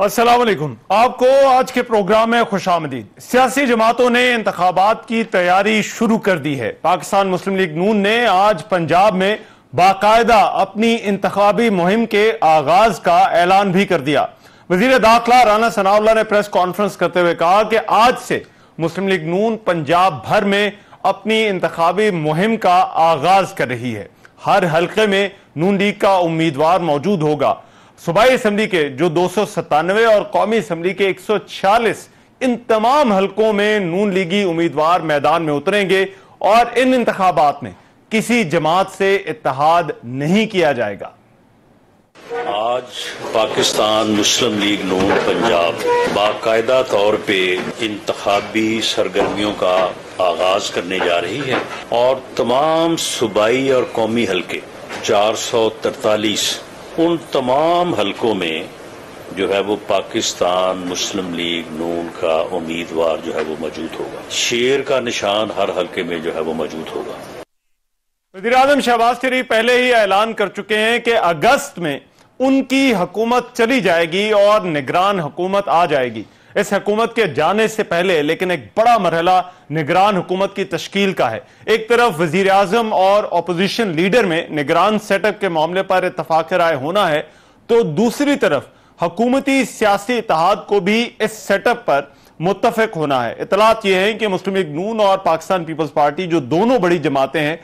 अस्सलाम वालेकुम। आपको आज के प्रोग्राम में खुशामदीद। सियासी जमातों ने इंतखाबात की तैयारी शुरू कर दी है। पाकिस्तान मुस्लिम लीग नून ने आज पंजाब में बाकायदा अपनी इंतखाबी मुहिम के आगाज का ऐलान भी कर दिया। वजीर दाखिला राना सनाउल्लाह ने प्रेस कॉन्फ्रेंस करते हुए कहा कि आज से मुस्लिम लीग नून पंजाब भर में अपनी इंतखाबी मुहिम का आगाज कर रही है। हर हल्के में नून लीग का उम्मीदवार मौजूद होगा। सूबाई असम्बली के जो 297 और कौमी असम्बली के 146 इन तमाम हलकों में नून लीगी उम्मीदवार मैदान में उतरेंगे और इन इंतखाबात में किसी जमात से इत्तेहाद नहीं किया जाएगा। आज पाकिस्तान मुस्लिम लीग नून पंजाब बाकायदा तौर पे इंतखाबी सरगर्मियों का आगाज करने जा रही है और तमाम सूबाई और कौमी हलके 443 उन तमाम हलकों में जो है वो पाकिस्तान मुस्लिम लीग नून का उम्मीदवार जो है वो मौजूद होगा। शेर का निशान हर हलके में जो है वो मौजूद होगा। वज़ीर आज़म शहबाज शरीफ पहले ही ऐलान कर चुके हैं कि अगस्त में उनकी हुकूमत चली जाएगी और निगरान हुकूमत आ जाएगी। इस हुकूमत के जाने से पहले लेकिन एक बड़ा मरहला निगरान हुकूमत की तश्कील का है। एक तरफ वजीर आजम और अपोजिशन लीडर में निगरान सेटअप के मामले पर इत्तफाक राय होना है, तो दूसरी तरफ हुकूमती सियासी इत्तेहाद को भी इस सेटअप पर मुत्तफिक होना है। इतलात यह है कि मुस्लिम लीग नून और पाकिस्तान पीपल्स पार्टी जो दोनों बड़ी जमातें हैं,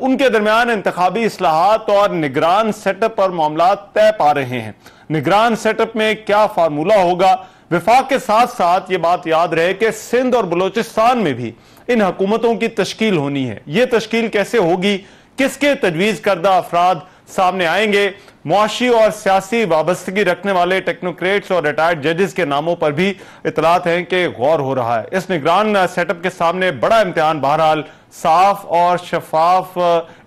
उनके दरमियान इंतखाबी इस्लाहात और निगरान सेटअप पर मामला तय पा रहे हैं। निगरान सेटअप में क्या फार्मूला होगा, विफाक के साथ साथ ये बात याद रहे कि सिंध और बलोचिस्तान में भी इन हुकूमतों की तश्कील होनी है। ये तश्कील कैसे होगी, किसके तजवीज करदा अफराद सामने आएंगे, मुआशी और सियासी वाबस्तगी रखने वाले टेक्नोक्रेट्स और रिटायर्ड जजेस के नामों पर भी इतलात हैं कि गौर हो रहा है। इस निगरान सेटअप के सामने बड़ा इम्तिहान बहरहाल साफ और शफाफ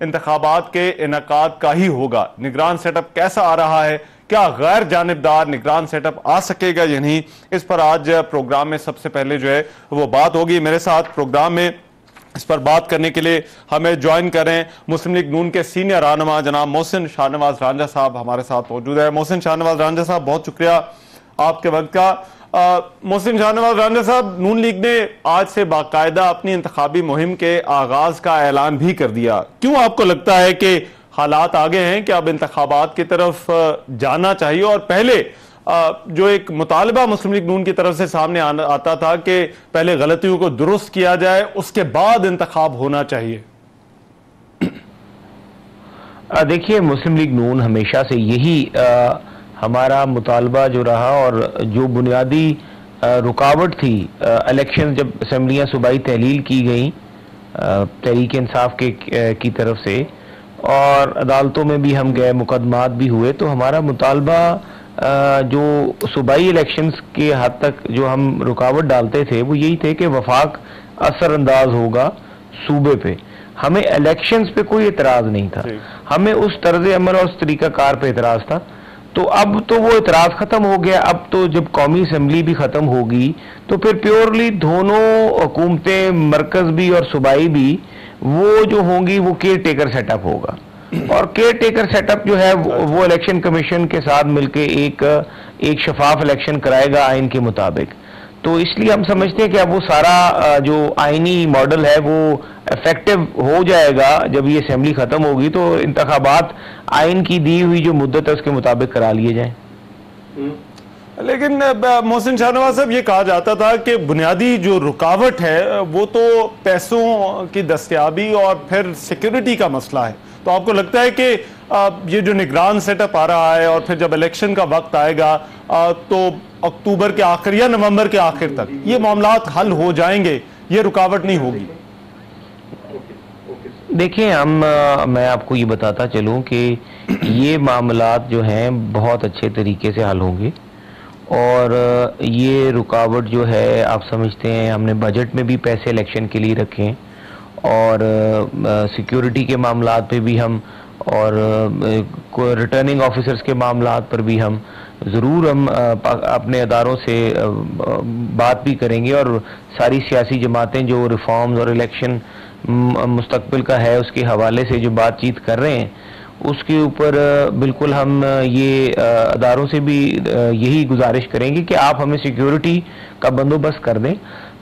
इंतखाबात के इनकाद का ही होगा। निगरान सेटअप कैसा आ रहा है, क्या गैर जानिबदार निगरान सेटअप आ सकेगा या नहीं, इस पर आज प्रोग्राम में सबसे पहले जो है वो बात होगी। मेरे साथ प्रोग्राम में इस पर बात करने के लिए हमें ज्वाइन करें मुस्लिम लीग नून के सीनियर रहनुमा जनाब मोहसिन शाहनवाज रांझा साहब हमारे साथ मौजूद है। मोहसिन शाहनवाज रांझा साहब, बहुत शुक्रिया आपके वक्त का। मोहसिन शाहनवाज रांझा साहब, नून लीग ने आज से बाकायदा अपनी इंतखाबी मुहिम के आगाज का ऐलान भी कर दिया। क्यों आपको लगता है कि हालात आगे हैं कि अब इंतखाबात की तरफ जाना चाहिए, और पहले जो एक मुतालबा मुस्लिम लीग नून की तरफ से सामने आता था कि पहले गलतियों को दुरुस्त किया जाए, उसके बाद इंतखाब होना चाहिए? देखिए, मुस्लिम लीग नून हमेशा से यही हमारा मुतालबा जो रहा और जो बुनियादी रुकावट थी इलेक्शन जब असम्बलियाँ सूबाई तहलील की गई तहरीक इंसाफ की तरफ से, और अदालतों में भी हम गए, मुकदमात भी हुए, तो हमारा मुतालबा जो सूबाई इलेक्शंस के हद तक जो हम रुकावट डालते थे वो यही थे कि वफाक असरअंदाज होगा सूबे पे। हमें इलेक्शंस पे कोई एतराज नहीं था, हमें उस तर्ज अमल और उस तरीकाकार पे एतराज था। तो अब तो वो एतराज खत्म हो गया। अब तो जब कौमी असम्बली भी खत्म होगी तो फिर प्योरली दोनों हुकूमतें, मरकज भी और सूबाई भी, वो जो होंगी वो केयर टेकर सेटअप होगा। और केयर टेकर सेटअप जो है वो इलेक्शन कमीशन के साथ मिलके एक शफाफ इलेक्शन कराएगा आइन के मुताबिक। तो इसलिए हम समझते हैं कि अब वो सारा जो आइनी मॉडल है वो इफेक्टिव हो जाएगा। जब ये असेंबली खत्म होगी तो इंतखाबात आइन की दी हुई जो मुद्दत है उसके मुताबिक करा लिए जाएं। लेकिन मोहसिन शाहनवाज साहब, ये कहा जाता था कि बुनियादी जो रुकावट है वो तो पैसों की दस्तयाबी और फिर सिक्योरिटी का मसला है। तो आपको लगता है कि ये जो निगरान सेटअप आ रहा है और फिर जब इलेक्शन का वक्त आएगा तो अक्टूबर के आखिर या नवंबर के आखिर तक ये मामलात हल हो जाएंगे, ये रुकावट नहीं होगी? देखिए, मैं आपको ये बताता चलूं कि ये मामलात जो हैं बहुत अच्छे तरीके से हल होंगे, और ये रुकावट जो है आप समझते हैं हमने बजट में भी पैसे इलेक्शन के लिए रखे हैं, और सिक्योरिटी के मामलात पे भी हम, और रिटर्निंग ऑफिसर्स के मामलात पर भी हम ज़रूर अपने अदारों से बात भी करेंगे, और सारी सियासी जमातें जो रिफॉर्म्स और इलेक्शन मुस्तकबिल का है उसके हवाले से जो बातचीत कर रहे हैं उसके ऊपर बिल्कुल हम ये अदारों से भी यही गुजारिश करेंगे कि आप हमें सिक्योरिटी का बंदोबस्त कर दें,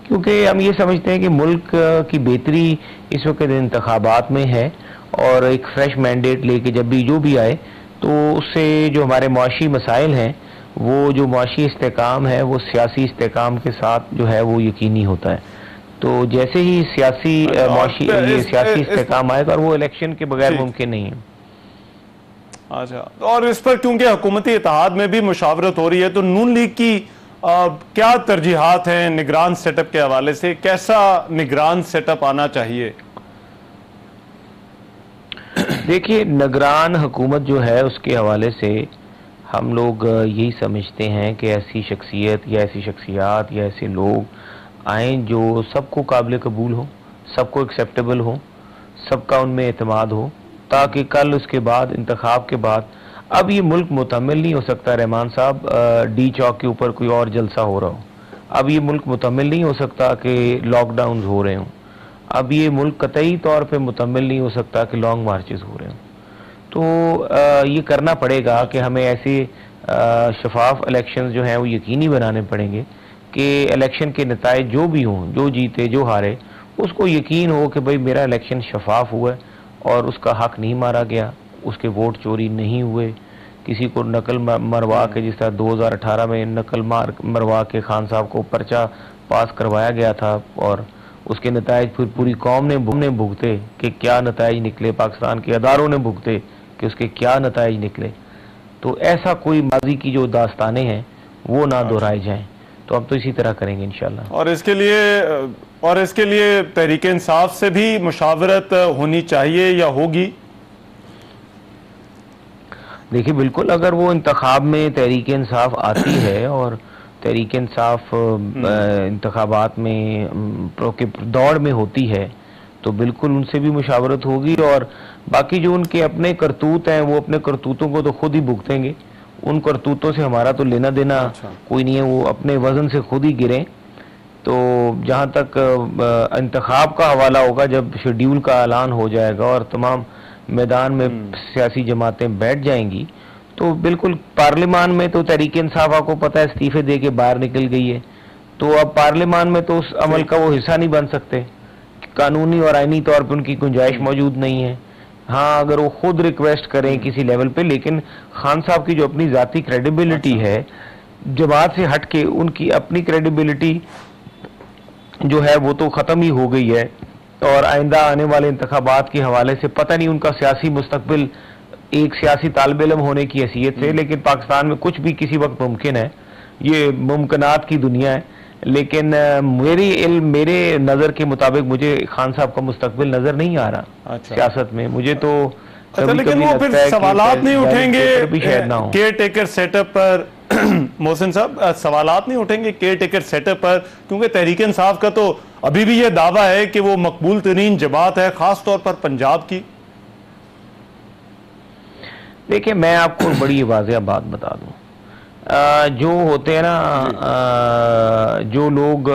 क्योंकि हम ये समझते हैं कि मुल्क की बेहतरी इस वक्त इंतखाबात में है, और एक फ्रेश मैंडेट लेके जब भी जो भी आए तो उससे जो हमारे मुआशी मसाइल हैं, वो जो मुआशी इस्तेकाम है वो सियासी इस्तेकाम के साथ जो है वो यकीनी होता है। तो जैसे ही सियासी मुआशी ये सियासी इस्तेकाम आएगा, और वो इलेक्शन के बगैर मुमकिन नहीं है। अच्छा, और इस पर क्योंकि हुकूमती इत्तेहाद में भी मुशावरत हो रही है, तो नून लीग की क्या तरजीहात हैं निगरान सेटअप के हवाले से? कैसा निगरान सेटअप आना चाहिए? देखिए, निगरान हुकूमत जो है उसके हवाले से हम लोग यही समझते हैं कि ऐसी शख्सियत या ऐसी शख्सियात या ऐसे लोग आए जो सबको काबिल कबूल हो, सबको एक्सेप्टेबल हो, सबका उनमें एतमाद हो, ताकि कल उसके बाद इंतखाब के बाद अब ये मुल्क मुतमिल नहीं हो सकता। रहमान साहब, डी चौक के ऊपर कोई और जलसा हो रहा हो। अब ये मुल्क मुतमिल नहीं हो सकता कि लॉकडाउन हो रहे हों। अब ये मुल्क कतई तौर पे मुतमिल नहीं हो सकता कि लॉन्ग मार्चेस हो रहे हों। तो ये करना पड़ेगा कि हमें ऐसे शफाफ इलेक्शंस जो हैं वो यकीनी बनाने पड़ेंगे कि इलेक्शन के नताइज जो भी हों, जो जीते जो हारे, उसको यकीन हो कि भाई मेरा इलेक्शन शफाफ हुआ है और उसका हक नहीं मारा गया, उसके वोट चोरी नहीं हुए, किसी को नकल मरवा के, जिस तरह 2018 में नकल मरवा के खान साहब को पर्चा पास करवाया गया था और उसके नताइज फिर पूरी कौम ने भुगते कि क्या नताइज निकले, पाकिस्तान के अदारों ने भुगते कि उसके क्या नताइज निकले। तो ऐसा कोई माजी की जो दास्तानें हैं वो ना दोहराए जाएं। तो हम तो इसी तरह करेंगे इंशाल्लाह। और इसके लिए तहरीक इंसाफ से भी मुशावरत होनी चाहिए या होगी? देखिए, बिल्कुल, अगर वो इंतखाब में तहरीक इंसाफ आती है और तहरीक इंसाफ इंतखाबात में दौड़ में होती है, तो बिल्कुल उनसे भी मुशावरत होगी। और बाकी जो उनके अपने करतूत हैं, वो अपने करतूतों को तो खुद ही भुगतेंगे। उन करतूतों से हमारा तो लेना देना कोई नहीं है, वो अपने वजन से खुद ही गिरें। तो जहाँ तक इंतखाब का हवाला होगा, जब शेड्यूल का ऐलान हो जाएगा और तमाम मैदान में सियासी जमातें बैठ जाएंगी, तो बिल्कुल पार्लियामान में तो तहरीक इंसाफ आपको पता है इस्तीफे दे के बाहर निकल गई है। तो अब पार्लियामान में तो उस अमल का वो हिस्सा नहीं बन सकते, कानूनी और आईनी तौर पर उनकी गुंजाइश मौजूद नहीं है। हाँ, अगर वो खुद रिक्वेस्ट करें किसी लेवल पे, लेकिन खान साहब की जो अपनी जाती क्रेडिबिलिटी है, जमात से हट के उनकी अपनी क्रेडिबिलिटी जो है वो तो ख़त्म ही हो गई है। और आइंदा आने वाले इंतखाबात के हवाले से पता नहीं उनका सियासी मुस्तकबिल एक सियासी तालिब इल्म होने की हैसियत से, लेकिन पाकिस्तान में कुछ भी किसी वक्त मुमकिन है, ये मुमकिनात की दुनिया है। लेकिन मेरे नज़र के मुताबिक मुझे खान साहब का मुस्तकबिल नज़र नहीं आ रहा सियासत में। मुझे तो लेकिन वो फिर सवालात नहीं उठेंगे केयर टेकर सेटअप पर? मोहसिन साहब, सवालात नहीं उठेंगे केयर टेकर सेटअप पर? क्योंकि तहरीक इंसाफ का तो अभी भी यह दावा है कि वो मकबूल तरीन जमात है, खास तौर पर पंजाब की। देखिए, मैं आपको बड़ी वाज़ेह बात बता दूं, जो होते हैं ना, जो लोग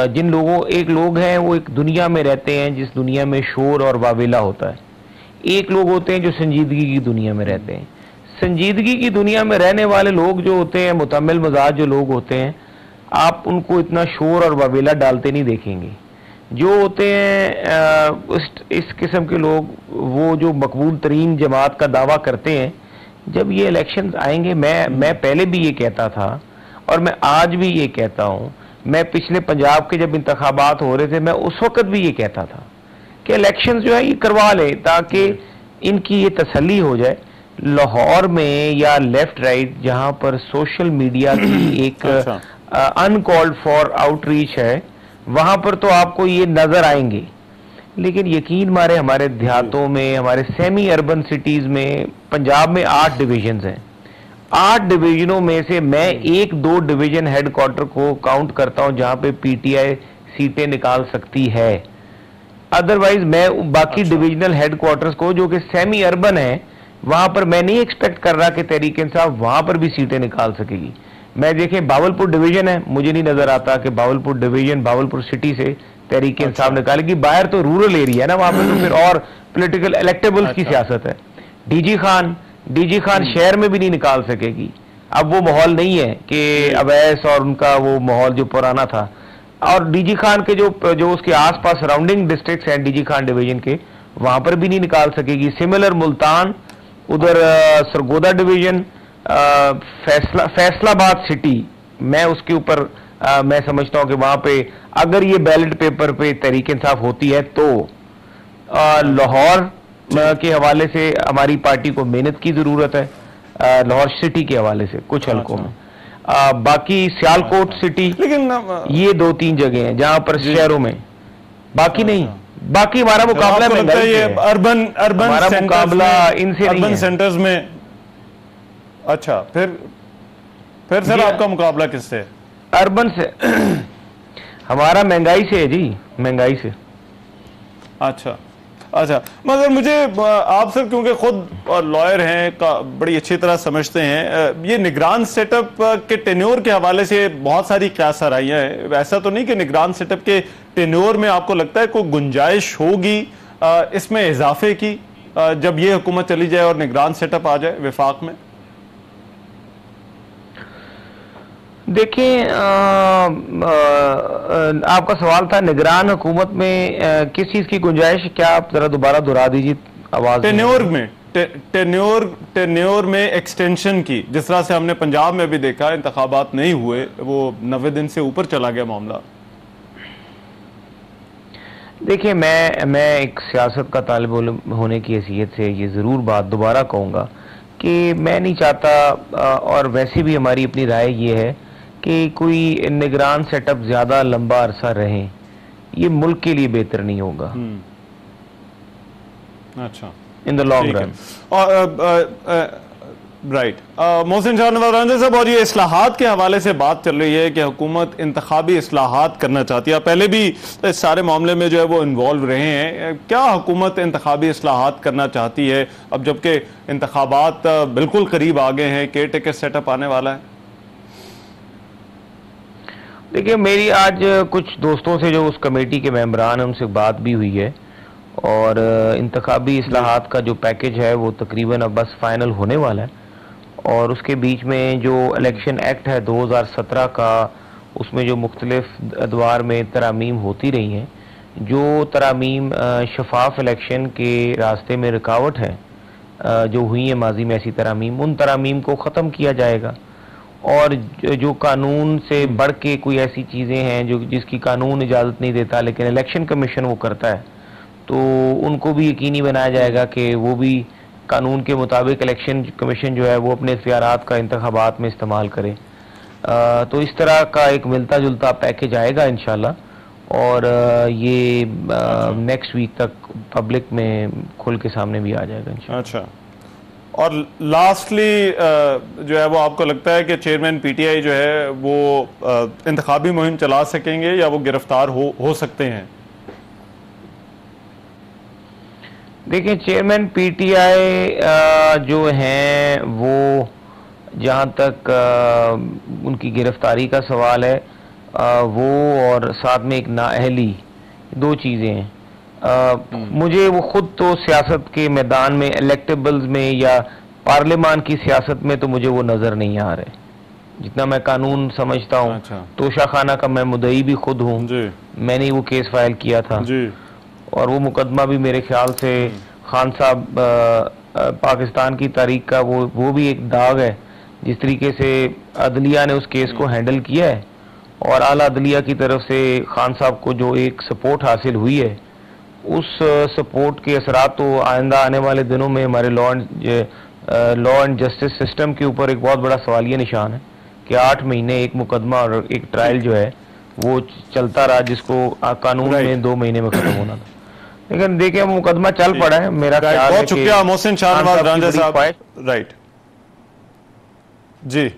जिन लोगों एक लोग हैं वो एक दुनिया में रहते हैं जिस दुनिया में शोर और वावेला होता है। एक लोग होते हैं जो संजीदगी की दुनिया में रहते हैं। संजीदगी की दुनिया में रहने वाले लोग जो होते हैं, मुतमिल मजाज जो लोग होते हैं, आप उनको इतना शोर और वावेला डालते नहीं देखेंगे। जो होते हैं इस किस्म के लोग, वो जो मकबूल तरीन जमात का दावा करते हैं, जब ये इलेक्शन आएंगे, मैं पहले भी ये कहता था और मैं आज भी ये कहता हूँ, मैं पिछले पंजाब के जब इंतखाबात हो रहे थे, मैं उस वक्त भी ये कहता था कि इलेक्शन जो है ये करवा लें ताकि इनकी ये तसल्ली हो जाए। लाहौर में या लेफ्ट राइट जहाँ पर सोशल मीडिया की एक अनकॉल्ड फॉर आउटरीच है, वहाँ पर तो आपको ये नज़र आएंगे। लेकिन यकीन मारे हमारे देहातों में, हमारे सेमी अर्बन सिटीज़ में, पंजाब में 8 डिवीजन हैं। 8 डिवीजनों में से मैं 1-2 डिवीजन हेडक्वार्टर को काउंट करता हूँ जहाँ पे पीटीआई सीटें निकाल सकती है। अदरवाइज मैं बाकी डिविजनल हेडक्वार्टर्स को, जो कि सेमी अर्बन है, वहां पर मैं नहीं एक्सपेक्ट कर रहा कि तहरीक इंसाफ वहां पर भी सीटें निकाल सकेगी। मैं देखें, बावलपुर डिवीजन है, मुझे नहीं नजर आता कि बावलपुर डिवीजन, बावलपुर सिटी से तहरीक इंसाफ निकालेगी। बाहर तो रूरल एरिया है ना, वहां पर तो फिर और पॉलिटिकल इलेक्टेबल्स की सियासत है। डीजी खान शहर में भी नहीं निकाल सकेगी। अब वो माहौल नहीं है कि अवैस और उनका वो माहौल जो पुराना था। और डीजी खान के जो उसके आसपास सराउंडिंग डिस्ट्रिक्ट्स हैं डीजी खान डिवीजन के, वहां पर भी नहीं निकाल सकेगी। सिमिलर मुल्तान, उधर सरगोदा डिवीजन, फैसलाबाद सिटी, मैं उसके ऊपर मैं समझता हूं कि वहां पे अगर ये बैलेट पेपर पे तहरीक इंसाफ होती है तो लाहौर के हवाले से हमारी पार्टी को मेहनत की जरूरत है, लाहौर सिटी के हवाले से कुछ हलकों में। बाकी सियालकोट सिटी, लेकिन ये 2-3 जगह हैं जहां पर शहरों में, बाकी नहीं। बाकी हमारा मुकाबला अर्बन हमारा मुकाबला इनसे नहीं है। सेंटर्स में। अच्छा, फिर सर आपका मुकाबला किससे है? अर्बन से। हमारा महंगाई से है जी, महंगाई से। अच्छा, मगर मुझे आप सर क्योंकि खुद लॉयर हैं, बड़ी अच्छी तरह समझते हैं, ये निगरान सेटअप के टेन्योर के हवाले से बहुत सारी क़यासाराइयाँ हैं। ऐसा तो नहीं कि निगरान सेटअप के टेन्योर में आपको लगता है कोई गुंजाइश होगी इसमें इजाफे की जब ये हुकूमत चली जाए और निगरान सेटअप आ जाए विफाक में? देखिए, आपका सवाल था निगरान हुकूमत में किस चीज की गुंजाइश, क्या आप जरा दोबारा दोहरा दीजिए आवाज। टेन्योर में एक्सटेंशन की, जिस तरह से हमने पंजाब में भी देखा, इंतखाबात नहीं हुए, वो 90 दिन से ऊपर चला गया मामला। देखिए, मैं एक सियासत का तालिब इल्म होने की हैसियत से ये जरूर बात दोबारा कहूँगा कि मैं नहीं चाहता, और वैसे भी हमारी अपनी राय ये है कि कोई निगरान सेटअप ज्यादा लंबा अरसा रहे, ये मुल्क के लिए बेहतर नहीं होगा। अच्छा, in the long run. Right. Mohsin Shahnawaz Ranjha साहब, और ये इस्लाहात के हवाले से बात चल रही है कि हुकूमत इंतखाबी इस्लाहात करना चाहती है, पहले भी इस सारे मामले में जो है वो इन्वॉल्व रहे हैं। क्या हुकूमत इंतखाबी इस्लाहात करना चाहती है अब जबकि इंतखाबात बिल्कुल करीब आ गए हैं, केयर टेकर सेटअप आने वाला है? देखिए, मेरी आज कुछ दोस्तों से जो उस कमेटी के मेंबरान हैं उनसे बात भी हुई है, और इंतखाबी इस्लाहात का जो पैकेज है वो तकरीबन अब बस फाइनल होने वाला है। और उसके बीच में जो इलेक्शन एक्ट है 2017 का, उसमें जो मुख्तलिफ अदवार में तरामीम होती रही हैं, जो तरामीम शफाफ इलेक्शन के रास्ते में रुकावट है, जो हुई है माजी में ऐसी तरामीम, उन तरामीम को ख़त्म किया जाएगा। और जो कानून से बढ़ के कोई ऐसी चीज़ें हैं जो जिसकी कानून इजाज़त नहीं देता लेकिन इलेक्शन कमीशन वो करता है, तो उनको भी यकीनी बनाया जाएगा कि वो भी कानून के मुताबिक इलेक्शन कमीशन जो है वो अपने इख्तियारात का इंतखाबात में इस्तेमाल करे। तो इस तरह का एक मिलता जुलता पैकेज आएगा इंशाल्लाह, और ये नेक्स्ट वीक तक पब्लिक में खुल के सामने भी आ जाएगा इंशाल्लाह। अच्छा, और लास्टली जो है वो आपको लगता है कि चेयरमैन पीटीआई जो है वो इंतखाबी मुहिम चला सकेंगे या वो गिरफ्तार हो सकते हैं? देखिए, चेयरमैन पीटीआई जो हैं वो, जहाँ तक उनकी गिरफ्तारी का सवाल है, वो और साथ में एक नाअहली, दो चीज़ें हैं। मुझे वो खुद तो सियासत के मैदान में इलेक्टेबल्स में या पार्लियामान की सियासत में तो मुझे वो नज़र नहीं आ रहे, जितना मैं कानून समझता हूँ। अच्छा। तोशाखाना का मैं मुद्दई भी खुद हूँ, मैंने वो केस फाइल किया था जी। और वो मुकदमा भी मेरे ख्याल से खान साहब पाकिस्तान की तारीख का वो भी एक दाग है, जिस तरीके से अदलिया ने उस केस को हैंडल किया है, और आला अदलिया की तरफ से खान साहब को जो एक सपोर्ट हासिल हुई है, उस सपोर्ट के असरात तो आइंदा आने वाले दिनों में हमारे लॉ एंड जस्टिस सिस्टम के ऊपर एक बहुत बड़ा सवालिया निशान है कि 8 महीने एक मुकदमा और एक ट्रायल जो है वो चलता रहा, जिसको कानून में 2 महीने में खत्म होना था। लेकिन देखिए, मुकदमा चल पड़ा है। मेरा ख्याल है। बहुत शुक्रिया मोहसिन शाहनवाज रांझा साहब। राइट जी,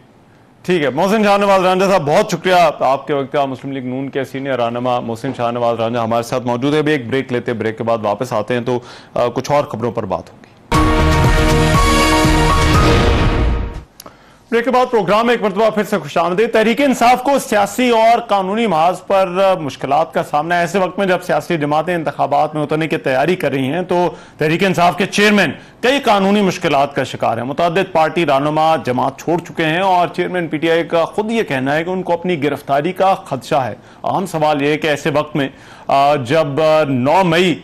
ठीक है। मोहसिन शाहनवाज रांझा साहब, बहुत शुक्रिया आपके वक्त का। मुस्लिम लीग नून के सीनियर रहनुमा मोहसिन शाहनवाज रांझा हमारे साथ मौजूद है। भी एक ब्रेक लेते हैं, ब्रेक के बाद वापस आते हैं तो कुछ और खबरों पर बात होगी। ब्रेक के बाद प्रोग्राम में एक मरतबा फिर से खुशामदीद। तहरीक इंसाफ को सियासी और कानूनी महाज पर मुश्किलात का सामना है। ऐसे वक्त में जब सियासी जमातें इंतखाबात में उतरने की तैयारी कर रही हैं तो तहरीक इंसाफ के चेयरमैन कई कानूनी मुश्किलात का शिकार है। मुतअद्दिद पार्टी रहनुमा जमात छोड़ चुके हैं और चेयरमैन PTI का खुद ये कहना है कि उनको अपनी गिरफ्तारी का खदशा है। अहम सवाल यह है कि ऐसे वक्त में जब 9 मई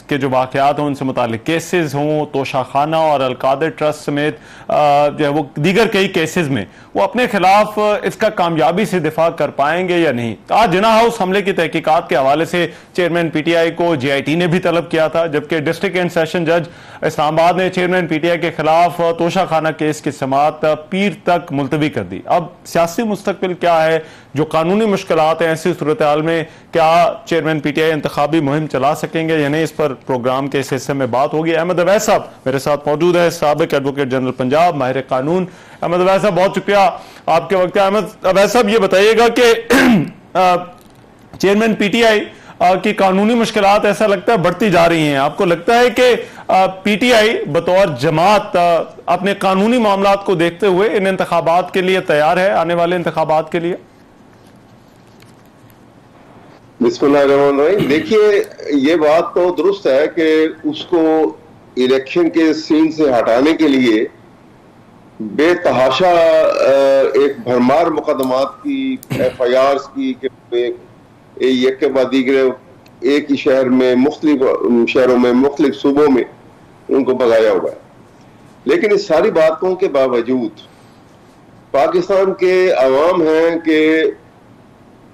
के जो वाकयात हों उनसे मुतालिक केसेस हों, तोशाखाना और अलकादर ट्रस्ट समेत जो है वो दीगर कई केसेस में वो अपने खिलाफ इसका कामयाबी से दिफा कर पाएंगे या नहीं। आज जिना हाउस हमले की तहकीकात के हवाले से चेयरमैन PTI को JIT ने भी तलब किया था, जबकि डिस्ट्रिक्ट एंड सेशन जज इस्लामाबाद ने चेयरमैन PTI के खिलाफ तोशाखाना केस की समाअत पीर तक मुलतवी कर दी। अब सियासी मुस्तकबिल क्या है, जो कानूनी मुश्किलात हैं, ऐसी सूरत हाल में क्या चेयरमैन PTI इंतखाबी मुहिम चला सकेंगे या नहीं, इस पर प्रोग्राम के इस हिस्से में बात होगी। अहमद अवैस साहब मेरे साथ मौजूद है, साबिक एडवोकेट जनरल पंजाब, माहिर कानून। अहमद अवैस साहब बहुत शुक्रिया आपके वक्त। अहमद अवैस साहब ये बताइएगा कि चेयरमैन PTI की कानूनी मुश्किलात ऐसा लगता है बढ़ती जा रही हैं। आपको लगता है कि PTI बतौर जमात अपने कानूनी मामलात को देखते हुए इन इंतखाबात के लिए तैयार है, आने वाले इंतखाबात के लिए? बिस्मिल्लाहिर्रहमानिर्रहीम। देखिए, ये बात तो दुरुस्त है कि उसको इलेक्शन के सीन से हटाने के लिए बेतहाशा एक भरमार मुकदमात की, FIRs की, एक के बाद दीगर एक ही शहर में, मुख्तलिफ शहरों में, मुख्तलिफ सूबों में उनको भगाया हुआ है। लेकिन इस सारी बातों के बावजूद पाकिस्तान के अवाम हैं कि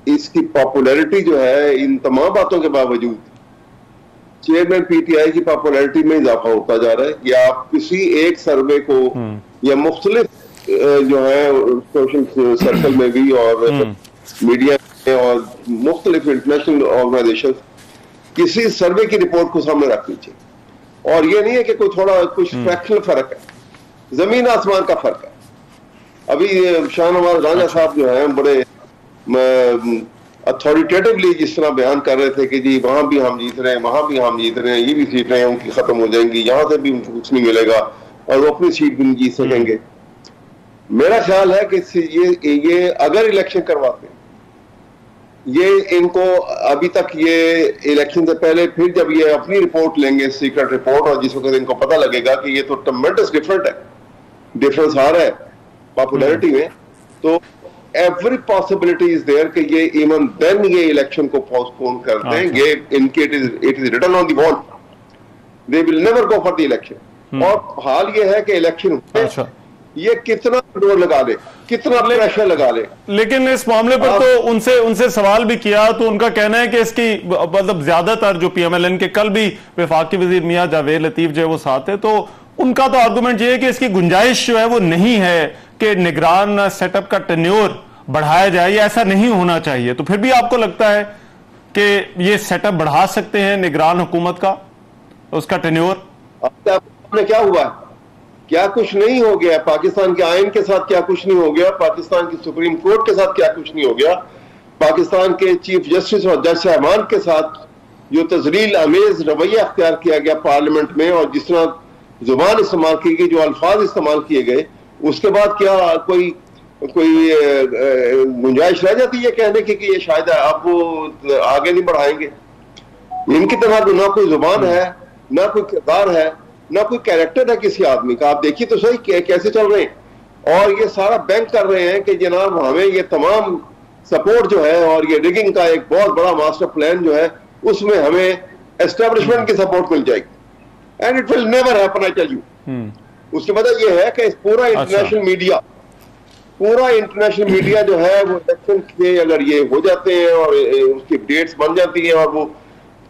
इसकी पॉपुलैरिटी जो है, इन तमाम बातों के बावजूद चेयरमैन PTI की पॉपुलैरिटी में इजाफा होता जा रहा है। या आप किसी एक सर्वे को या मुख्तलिफ जो है सोशल सर्कल में भी और मीडिया में और मुख्तलिफ इंटरनेशनल ऑर्गेनाइजेशन किसी सर्वे की रिपोर्ट को सामने रख लीजिए, और ये नहीं है कि कोई थोड़ा कुछ फ्रैक्शनल फर्क है, जमीन आसमान का फर्क है। अभी शाहनवाज राजा साहब जो है बड़े अथॉरिटेटिवली जिस तरह बयान कर रहे थे कि जी वहां भी हम जीत रहे हैं, वहां भी हम जीत रहे हैं, ये भी सीटें उनकी खत्म हो जाएंगी, यहां से भी उनको कुछ नहीं मिलेगा और वो अपनी सीट भी नहीं जीत सकेंगे। मेरा ख्याल है कि ये अगर इलेक्शन करवाते हैं, ये इनको अभी तक ये इलेक्शन से पहले फिर जब ये अपनी रिपोर्ट लेंगे, सीक्रेट रिपोर्ट, और जिस वक्त इनको पता लगेगा कि ये तो ट्रमेंडस डिफरेंस आ रहा है पॉपुलैरिटी में, तो एवरी पॉसिबिलिटी इज देयर कि ये इवन देन ये इलेक्शन को पोस्टपोन कर दें। ये इनके it is written on the wall, they will never go for the election. और हाल ये है कि इलेक्शन ये कितना जोर लगा ले, कितना प्रेशर लगा ले। लेकिन इस मामले पर तो उनसे सवाल भी किया तो उनका कहना है कि इसकी मतलब ज्यादातर जो PMLN के, कल भी वफाकी वजीर मियां जावेद लतीफ जो है वो साथ है, तो उनका तो आर्गुमेंट ये है कि इसकी गुंजाइश जो है वो नहीं है कि निगरान सेटअप का टेन्योर बढ़ाया जाए, या ऐसा नहीं होना चाहिए। तो फिर भी आपको लगता है कि ये सेटअप बढ़ा सकते हैं निगरान हुकूमत का, उसका टेन्योर? क्या हुआ, क्या कुछ नहीं हो गया? पाकिस्तान के आइन के साथ क्या कुछ नहीं हो गया? पाकिस्तान की सुप्रीम कोर्ट के साथ क्या कुछ नहीं हो गया? पाकिस्तान के चीफ जस्टिस और जज साहबान के साथ जो तजलील अमेज रवैया अख्तियार किया गया पार्लियामेंट में, और जिस तरह जुबान इस्तेमाल की गई, जो अल्फाज इस्तेमाल किए गए, उसके बाद क्या कोई गुंजाइश रह जाती है कहने की कि ये शायद अब वो आगे नहीं बढ़ाएंगे? इनकी तरह तो ना कोई जुबान है, ना कोई किरदार है, ना कोई कैरेक्टर है किसी आदमी का। आप देखिए तो सही कैसे चल रहे हैं, और ये सारा बैंक कर रहे हैं कि जनाब हमें ये तमाम सपोर्ट जो है, और ये रिगिंग का एक बहुत बड़ा मास्टर प्लान जो है, उसमें हमें एस्टेब्लिशमेंट की सपोर्ट मिल जाएगी। And it will never happen, I tell you. उसकी वजह यह है कि पूरा इंटरनेशनल मीडिया जो है वो इलेक्शन के अगर ये हो जाते हैं और उसकी डेट्स बन जाती हैं, और वो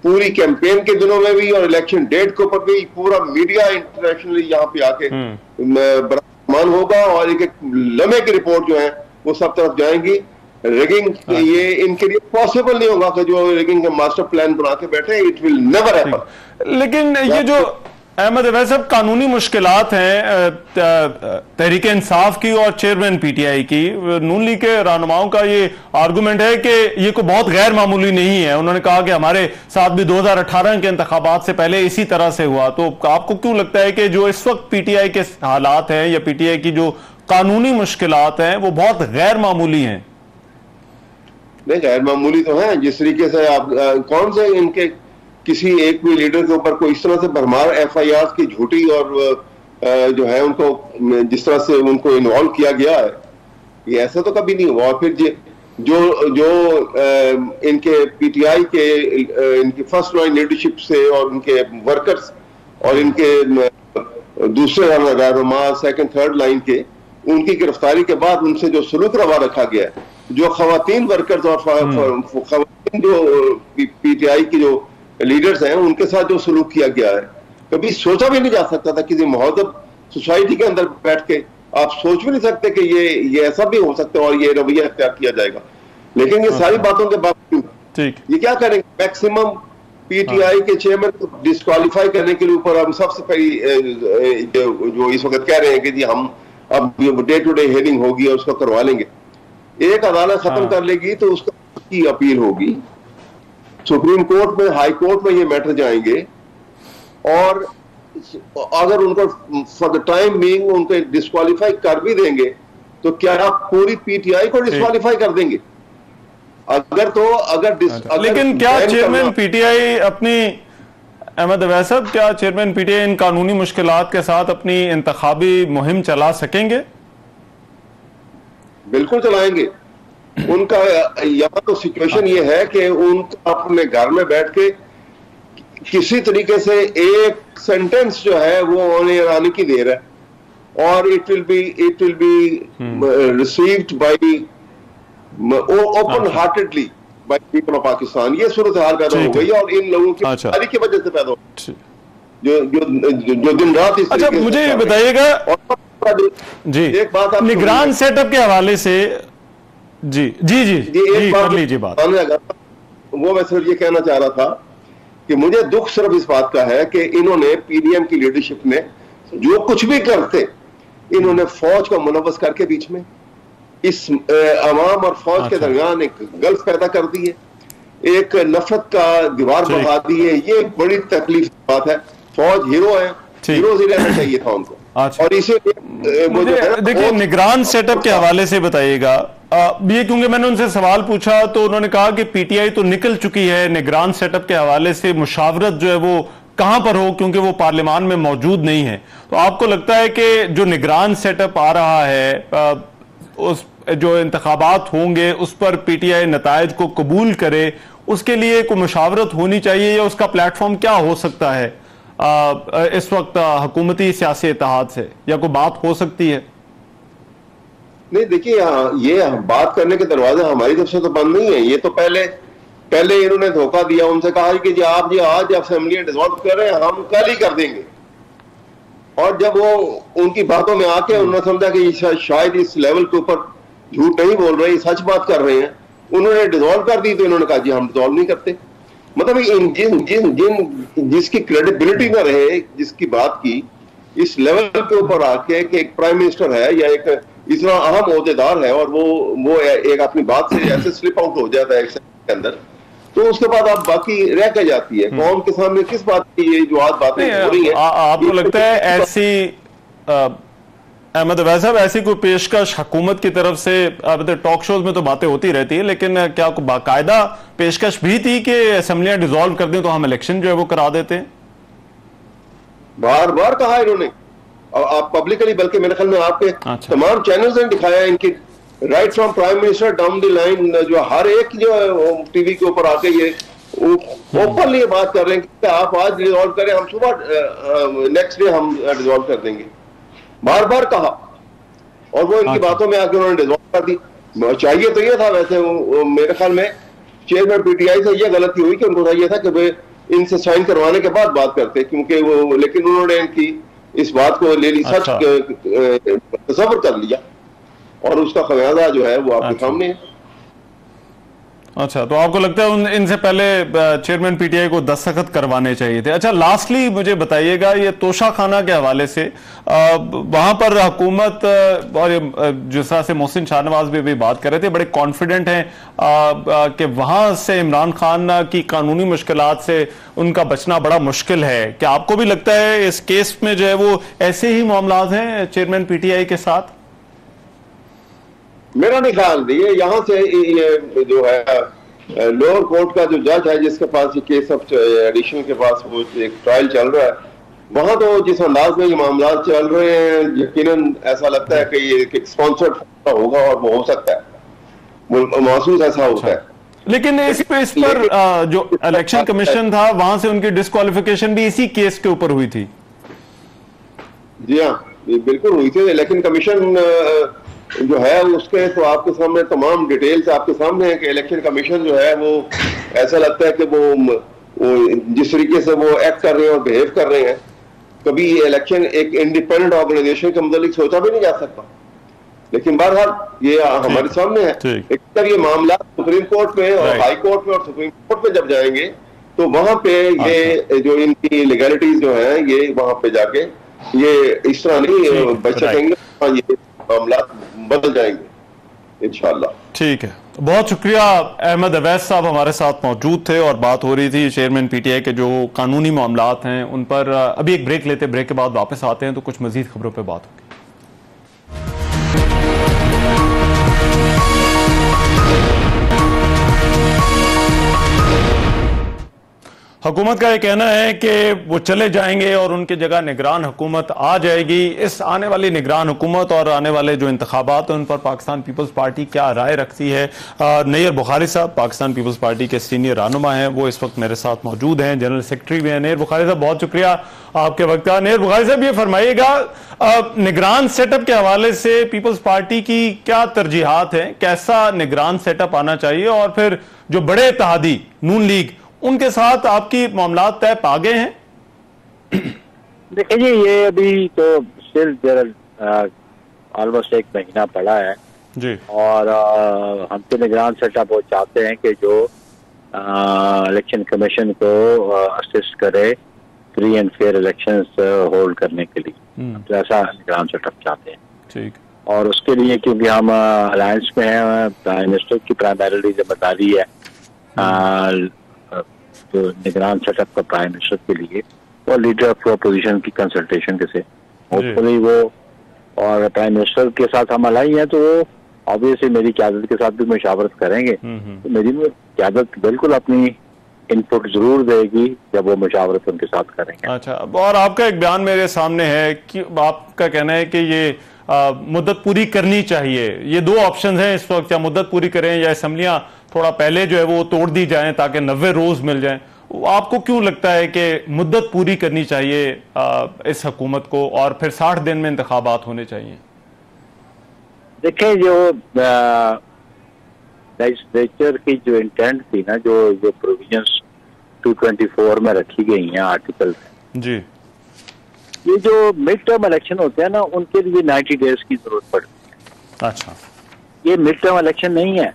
पूरी कैंपेन के दिनों में भी और इलेक्शन डेट के ऊपर भी पूरा मीडिया इंटरनेशनली यहाँ पे आके बरामान होगा, और एक लम्हे की रिपोर्ट जो है वो सब तरफ जाएंगी। रिगिंग ये इनके लिए पॉसिबल नहीं होगा कि जो रिगिंग का मास्टर प्लान बना के बैठे, इट विल नेवर हैपन। लेकिन ये जो अहमद अवैस साहब कानूनी मुश्किलात हैं तहरीक इंसाफ की और चेयरमैन PTI की, नून लीग के रहनुमाओं का ये आर्गुमेंट है कि ये कोई बहुत गैर मामूली नहीं है। उन्होंने कहा कि हमारे साथ भी 2018 के इंतखाबात से पहले इसी तरह से हुआ। तो आपको क्यों लगता है कि जो इस वक्त PTI के हालात हैं या PTI की जो कानूनी मुश्किलात हैं वो बहुत गैर मामूली हैं। नहीं, गैर मामूली तो है। जिस तरीके से आप कौन से इनके किसी एक भी लीडर के ऊपर कोई इस तरह से भरमार FIR की झूठी और जो है उनको जिस तरह से उनको इन्वॉल्व किया गया है, ये ऐसा तो कभी नहीं हुआ। फिर जो इनके PTI के इनकी फर्स्ट लाइन लीडरशिप से और उनके वर्कर्स और इनके दूसरे रहनुमा सेकंड थर्ड लाइन के उनकी गिरफ्तारी के बाद उनसे जो सलूक रवा रखा गया है, जो खवातीन वर्कर्स और खवातीन जो PTI की जो लीडर्स हैं उनके साथ जो सलूक किया गया है, कभी सोचा भी नहीं जा सकता था। किसी महजब सोसाइटी के अंदर बैठ के आप सोच भी नहीं सकते कि ये ऐसा भी हो सकता है और ये रवैया अख्तियार किया जाएगा। लेकिन ये सारी बातों के बावजूद ये क्या करेंगे, मैक्सिमम PTI के चेयरमैन को डिस्क्वालीफाई करने के लिए ऊपर हम सबसे पहली जो इस वक्त कह रहे हैं कि जी हम अब डे टू डे हेयरिंग होगी और उसको करवा लेंगे। एक अदालत खत्म कर लेगी तो उसकी अपील होगी, सुप्रीम कोर्ट में, हाई कोर्ट में ये मैटर जाएंगे और अगर उनको फॉर द टाइम बीइंग उनको डिस्क्वालीफाई कर भी देंगे तो क्या आप पूरी PTI को डिस्क्वालीफाई कर देंगे? लेकिन क्या चेयरमैन PTI अपनी, अहमद अवैस साहब, क्या चेयरमैन PTI इन कानूनी मुश्किलात के साथ अपनी इंतखाबी मुहिम चला सकेंगे? बिल्कुल चलाएंगे। उनका यहाँ तो सिचुएशन ये है कि उनका अपने घर में बैठ के किसी तरीके से एक सेंटेंस जो है वो होने आने की देर है और it will be received by open heartedly by people of Pakistan. ये सूरत हाल पैदा हो गई और इन लोगों की तारीख की वजह से पैदा हो जो दिन रात। अच्छा, मुझे ये बताइएगा जी, एक बात आप निगरान सेटअप के हवाले से जी जी जी जी कर लीजिए बात। वो मैं सिर्फ ये कहना चाह रहा था कि मुझे दुख सिर्फ इस बात का है कि इन्होंने PDM की लीडरशिप ने जो कुछ भी करते इन्होंने फौज को मुलव्वस करके बीच में इस अवाम और फौज के दरमियान एक गल्फ पैदा कर दी है, एक नफरत का दीवार बढ़ा दी है। ये बड़ी तकलीफ की बात है। फौज हीरो है, हीरो ही रहना चाहिए था उनको। और इसे देखिए, निगरान सेटअप के हवाले से बताइएगा ये, क्योंकि मैंने उनसे सवाल पूछा तो उन्होंने कहा कि PTI तो निकल चुकी है, निगरान सेटअप के हवाले से मुशावरत जो है वो कहां पर हो, क्योंकि वो पार्लियामान में मौजूद नहीं है। तो आपको लगता है कि जो निगरान सेटअप आ रहा है उस जो इंतखाबात होंगे उस पर PTI नतायज को कबूल करे, उसके लिए कोई मुशावरत होनी चाहिए या उसका प्लेटफॉर्म क्या हो सकता है इस वक्त हुकूमती सियासी इत्तेहाद से, या कोई बात हो सकती है? नहीं, देखिए ये बात करने के दरवाजे हमारी तरफ से तो बंद नहीं है। ये तो पहले इन्होंने धोखा दिया, उनसे कहा कि जी आप आज असेंबली डिसॉल्व कर रहे हैं, हम कल ही कर देंगे। और जब वो उनकी बातों में आके उन्होंने समझा कि शायद इस लेवल के ऊपर झूठ नहीं बोल रहे, सच बात कर रहे हैं, उन्होंने डिसॉल्व कर दी तो इन्होंने कहा जी हम डिसॉल्व नहीं करते। मतलब जिसकी क्रेडिबिलिटी न रहे, जिसकी बात की इस लेवल के ऊपर आके कि एक प्राइम मिनिस्टर है या एक इतना अहम ओहदेदार है और वो एक अपनी बात से ऐसे स्लिप आउट हो जाता है एक सेकंड के अंदर, तो उसके बाद आप बाकी रह के जाती है कौम के सामने किस बात की ये जो आज बातें हो रही है। आपको लगता है ऐसी, अहमद अवैस साहब, ऐसी कोई पेशकश हुकूमत की तरफ से, टॉक शोज में तो बातें होती रहती है, लेकिन क्या बाकायदा पेशकश भी थी कि असेंबलियां डिसॉल्व कर दें तो हम इलेक्शन जो है वो करा देते हैं? बार बार कहा इन्होंने, और आप पब्लिकली, बल्कि मेरे ख्याल में आपके तमाम चैनल्स ने दिखाया इनकी right from prime minister down the line, जो हर एक जो टीवी के ऊपर आके ये ओपनली ये बात कर रहे हैं कि आप आज डिसॉल्व करें, हम सुबह नेक्स्ट डे हम डिसॉल्व कर देंगे। बार बार कहा और वो इनकी बातों में आके उन्होंने डिसॉल्व कर दी। चाहिए तो ये था वैसे मेरे ख्याल में चेयरमैन PTI से ये गलती हुई कि उनको चाहिए था कि वे इनसे साइन करवाने के बाद बात करते, क्योंकि वो, लेकिन उन्होंने इनकी इस बात को ले ली, सच तसव्वुर कर लिया और उसका खमियाजा जो है वो आपके सामने है। अच्छा, तो आपको लगता है इनसे पहले चेयरमैन PTI को दस्तखत करवाने चाहिए थे? अच्छा, लास्टली मुझे बताइएगा ये तोशा खाना के हवाले से, वहां पर हुकूमत और जिस तरह से मोहसिन शाहनवाज भी अभी बात कर रहे थे, बड़े कॉन्फिडेंट हैं कि वहां से इमरान खान की कानूनी मुश्किलात से उनका बचना बड़ा मुश्किल है। क्या आपको भी लगता है इस केस में जो है वो ऐसे ही मामलात हैं चेयरमैन PTI के साथ? मेरा नहीं ख्याल, ये यहाँ से ये जो है लोअर कोर्ट का जो जज है जिसके पास ये केस ऑफ एडिशन के पास वो एक ट्रायल चल रहा है, वहां तो जिस अंदाज में ये मामला चल रहे हैं यकीनन ऐसा लगता है कि ये स्पॉन्सर्ड होगा और वो हो सकता है, महसूस ऐसा होता है। लेकिन इस पर जो इलेक्शन कमीशन था वहां से उनकी डिस्क्वालिफिकेशन भी इसी केस के ऊपर हुई थी। जी हाँ, बिल्कुल हुई थी। इलेक्शन कमीशन जो है उसके तो आपके सामने तमाम डिटेल्स आपके सामने है कि इलेक्शन कमीशन जो है वो ऐसा लगता है कि वो जिस तरीके से वो एक्ट कर रहे हैं और बिहेव कर रहे हैं, कभी इलेक्शन एक इंडिपेंडेंट ऑर्गेनाइजेशन के मतलब सोचा भी नहीं जा सकता। लेकिन बहरहाल ये हमारे सामने है। जब ये मामला सुप्रीम कोर्ट में और हाई कोर्ट में और सुप्रीम कोर्ट में जब जाएंगे तो वहां पे ये जो इनकी लीगैलिटीज जो है ये वहां पे जाके ये इस तरह नहीं बच सकेंगे, ये मामला बदल जाएंगे इंशाल्लाह। ठीक है, बहुत शुक्रिया। अहमद अवैस साहब हमारे साथ मौजूद थे और बात हो रही थी चेयरमैन पीटीआई के जो कानूनी मामलात हैं उन पर। अभी एक ब्रेक लेते, ब्रेक के बाद वापस आते हैं तो कुछ मजीद खबरों पर बात होगी। हुकूमत का ये कहना है कि वो चले जाएंगे और उनकी जगह निगरान हुकूमत आ जाएगी। इस आने वाली निगरान हुकूमत और आने वाले जो इंतखाबात हैं उन पर पाकिस्तान पीपल्स पार्टी क्या राय रखती है। नैयर बुखारी साहब पाकिस्तान पीपल्स पार्टी के सीनियर रहनुमा हैं, वो इस वक्त मेरे साथ मौजूद हैं, जनरल सेक्रेटरी भी हैं। नैयर बुखारी साहब बहुत शुक्रिया आपके वक्त का। नैयर बुखारी साहब ये फरमाइएगा, निगरान सेटअप के हवाले से पीपल्स पार्टी की क्या तरजीहात हैं, कैसा निगरान सेटअप आना चाहिए, और फिर जो बड़े इत्तेहादी नून लीग उनके साथ आपकी मामलात तय पा गए हैं? देखिए जी, ये अभी तो सिर्फ ऑलमोस्ट एक महीना पड़ा है जी, और हम तो निगरान सेटअप वो चाहते हैं कि जो इलेक्शन कमीशन को असिस्ट करे free and fair elections hold करने के लिए, तो ऐसा निगरान सेटअप चाहते हैं। ठीक। और उसके लिए क्योंकि हम अलायंस में हैं, प्राइम मिनिस्टर की प्राइमरी जिम्मेदारी है तो निगरान सेटअप का प्राइम मिनिस्टर के लिए और लीडर ऑफ अपोजिशन की कंसल्टेशन के से होपफुली वो और प्राइम मिनिस्टर के साथ हम अलाई हैं तो वो ऑब्वियसली मेरी क़यादत के साथ भी मशावरत करेंगे। तो मेरी क़यादत बिल्कुल अपनी इनपुट जरूर देगी जब वो मशावरत उनके साथ करेंगे। अच्छा, और आपका एक बयान मेरे सामने है कि आपका कहना है कि ये मुद्दत पूरी करनी चाहिए। ये दो ऑप्शन हैं इस वक्त, या मुद्दत पूरी करें या असम्बलियां थोड़ा पहले जो है वो तोड़ दी जाएं ताकि 90 रोज मिल जाएं। आपको क्यों लगता है कि मुद्दत पूरी करनी चाहिए इस हुकूमत को और फिर 60 दिन में इंतखाबात होने चाहिए? देखिए, जो लेजिस्लेचर की जो इंटेंट थी ना, जो प्रोविजंस 224 में रखी गई हैं आर्टिकल में जी, ये जो मिड टर्म इलेक्शन होते हैं ना उनके लिए 90 डेज की जरूरत पड़ती है। अच्छा, ये मिड टर्म इलेक्शन नहीं है,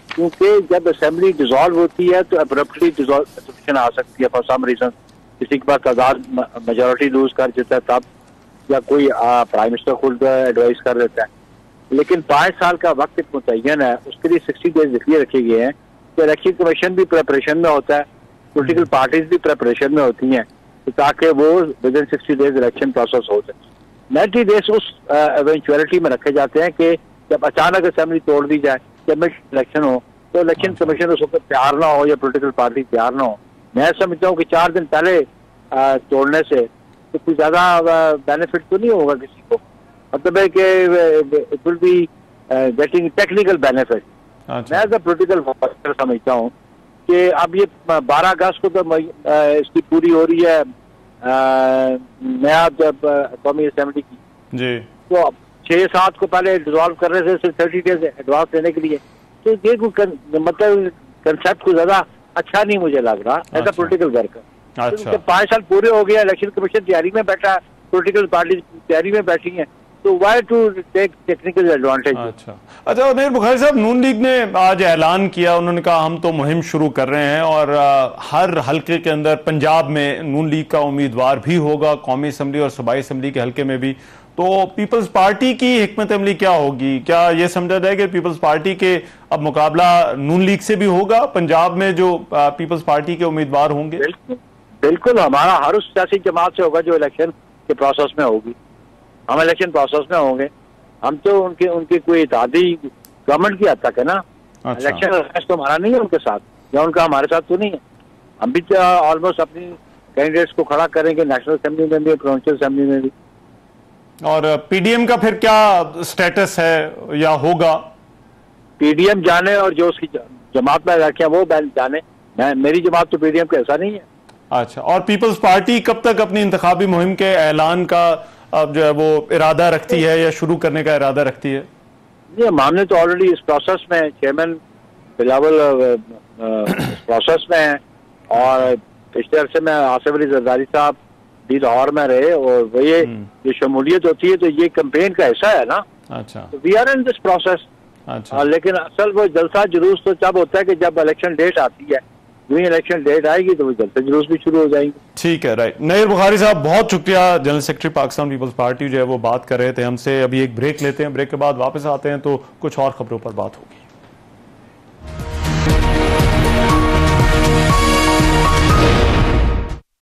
क्योंकि जब असेंबली डिसॉल्व होती है तो अब्रप्टली डिसॉल्यूशन आ सकती है फॉर सम रीजन, किसी के पास तादाद मेजोरिटी लूज कर देता है तब, या कोई प्राइम मिनिस्टर खुद एडवाइस कर देता है। लेकिन 5 साल का वक्त एक मुतय्यन है, उसके लिए 60 डेज इसलिए रखे गए हैं कि इलेक्शन कमीशन भी प्रिपरेशन में होता है, पोलिटिकल पार्टीज भी प्रिपरेशन में होती हैं, तो ताकि वो with in 60 days election process हो सके। 90 डेज उस इवेंचुअलिटी में रखे जाते हैं कि जब अचानक असेंबली तोड़ दी जाए, जब मिड इलेक्शन हो तो इलेक्शन कमीशन उस वक्त तैयार ना हो या पोलिटिकल पार्टी तैयार ना हो। मैं समझता हूँ कि 4 दिन पहले तोड़ने से तो कुछ ज्यादा बेनिफिट तो नहीं होगा किसी को, मतलब है कि it will be getting technical benefit. मैं एज अ पोलिटिकल वर्कर समझता हूँ कि अब ये 12 अगस्त को तो इसकी पूरी हो रही है नया जब कौमी असेंबली की जी, तो 6-7 को पहले डिसॉल्व करने से सिर्फ 30 डेज एडवांस देने के लिए, तो ये मतलब कंसेप्ट को ज्यादा अच्छा नहीं मुझे लग रहा एज अ पोलिटिकल वर्कर। अच्छा, 5 साल पूरे हो गया, इलेक्शन कमीशन तैयारी में बैठा, पोलिटिकल पार्टी तैयारी में बैठी है, तो why to take technical advantage. अच्छा, नैयर बुखारी साहब, नून लीग ने आज ऐलान किया, उन्होंने कहा हम तो मुहिम शुरू कर रहे हैं और हर हल्के के अंदर पंजाब में नून लीग का उम्मीदवार भी होगा, कौमी असम्बली और सूबाई असम्बली के हल्के में भी। तो पीपल्स पार्टी की हिकमत अमली क्या होगी? क्या यह समझा जाए कि पीपल्स पार्टी के अब मुकाबला नून लीग से भी होगा पंजाब में जो पीपल्स पार्टी के उम्मीदवार होंगे? बिल्कुल, हमारा हर उस सियासी जमात से होगा जो इलेक्शन के प्रोसेस में होगी। हम इलेक्शन प्रोसेस में होंगे, हम तो उनके उनके कोई इत्तेहादी गवर्नमेंट की हद तक है ना। अच्छा। इलेक्शन तो हमारा नहीं है उनके साथ, या उनका हमारे साथ तो नहीं है। हम भी ऑलमोस्ट अपनी कैंडिडेट्स को खड़ा करेंगे नेशनल असेंबली में भी, प्रोविंशियल असेंबली में भी। और पीडीएम का फिर क्या स्टेटस है या होगा? पीडीएम जाने और जो उसकी जमात में रखे वो जाने। मेरी जमात तो पीडीएम का ऐसा नहीं है। अच्छा, और पीपल्स पार्टी कब तक अपनी इंतखाबी मुहिम के ऐलान का अब जो है वो इरादा रखती है या शुरू करने का इरादा रखती है? नहीं, हमने तो ऑलरेडी इस प्रोसेस में, चेयरमैन बिलावल इस प्रोसेस में है, और पिछले अरसे में आसिफ अली जरदारी साहब भी लाहौर में रहे, और वो ये शमूलियत होती है तो ये कैंपेन का हिस्सा है ना। अच्छा, तो we are in this process. अच्छा। लेकिन असल वो जलसा जुलूस तो तब होता है कि जब इलेक्शन डेट आती है। जो ही इलेक्शन डेट आएगी तो वो जलसा जुलूस भी शुरू हो जाएंगे। ठीक है, राइट। नईर बुखारी साहब बहुत शुक्रिया, general secretary Pakistan Peoples Party जो है वो बात कर रहे थे हमसे। अभी एक ब्रेक लेते हैं, ब्रेक के बाद वापस आते हैं तो कुछ और खबरों पर बात होगी।